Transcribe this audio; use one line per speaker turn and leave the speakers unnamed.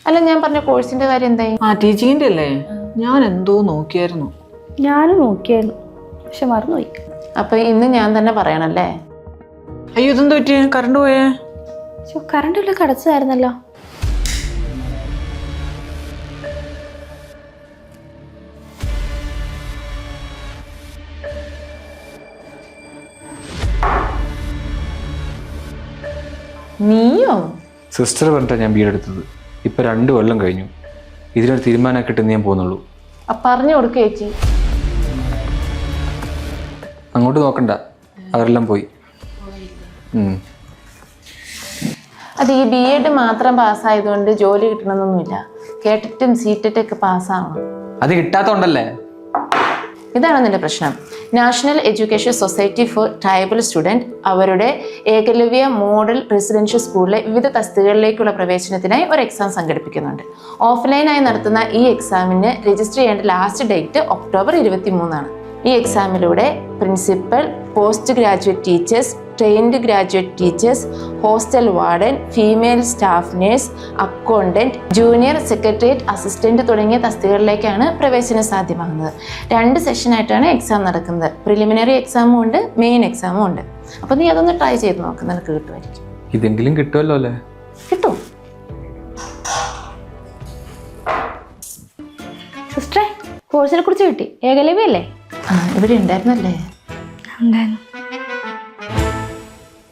അല്ല ഞാൻ പറഞ്ഞ കോഴ്സിന്റെ കാര്യം എന്തായി?
ടീച്ചിങ്ങിന്റെ അല്ലേ? ഞാൻ എന്തോ നോക്കിയായിരുന്നു.
ഞാനും നോക്കിയായിരുന്നു, പക്ഷെ മറന്നുപോയി.
അപ്പൊ ഇന്ന് ഞാൻ തന്നെ പറയണല്ലേ?
അയ്യോ, ഇതെന്താ പറ്റിയ? കറണ്ട് പോയേ?
കറണ്ട് ബില്ല് അടച്ചതായിരുന്നല്ലോ.
നീയോ?
സിസ്റ്റർ പറഞ്ഞിട്ടാണ് ഞാൻ ബി.എഡ് എടുത്തത്. ഇപ്പം 2 കൊല്ലം കഴിഞ്ഞു. ഇതിനൊരു തീരുമാനമാക്കിയിട്ടെന്ന് ഞാൻ പോകുന്നുള്ളൂ.
പറഞ്ഞു കൊടുക്ക ചേച്ചി.
അങ്ങോട്ട് നോക്കണ്ട, അവരെല്ലാം പോയി.
അത് ഈ B.Ed മാത്രം പാസ്സായതുകൊണ്ട് ജോലി കിട്ടണമെന്നൊന്നുമില്ല. കേട്ടിട്ടും സീറ്റൊക്കെ പാസ്സാവണം.
അത് കിട്ടാത്തോണ്ടല്ലേ?
ഇതാണ് നിന്റെ പ്രശ്നം. National education society for tribal student അവരുടെ ഏകലവ്യ മോഡൽ റെസിഡൻഷ്യൽ സ്കൂളിലെ വിവിധ തസ്തികകളിലേക്കുള്ള പ്രവേശനത്തിനായി ഒരു എക്സാം സംഘടിപ്പിക്കുന്നുണ്ട്. ഓഫ്ലൈനായി നടത്തുന്ന ഈ എക്സാമിന് രജിസ്റ്റർ ചെയ്യേണ്ട ലാസ്റ്റ് ഡേറ്റ് ഒക്ടോബർ 23 ഈ എക്സാമിലൂടെ principal, post graduate teachers, trained graduate teachers, hostel warden, female staff nurse, accountant, junior secretariat assistant തുടങ്ങിയ തസ്തികകളിലേക്കാണ് പ്രവേശനം സാധ്യമാകുന്നത്. 2 സെഷനായിട്ടാണ് എക്സാം നടക്കുന്നത്. പ്രിലിമിനറി എക്സാമും ഉണ്ട്, മെയിൻ എക്സാമും ഉണ്ട്. അപ്പോൾ നീ അതൊന്ന് ട്രൈ ചെയ്ത് നോക്ക്, നിനക്ക് കിട്ടുമായിരിക്കും.
ഇതെങ്കിലും കിട്ടുമല്ലോ അല്ലേ?
കിട്ടും.
സിസ്റ്ററെ, കോഴ്സിനെ കുറിച്ച് കിട്ടി. ഏകലവ്യല്ലേ?
ഇവിടെ ഉണ്ടായിരുന്നല്ലേ?
ഉണ്ടായിരുന്നു.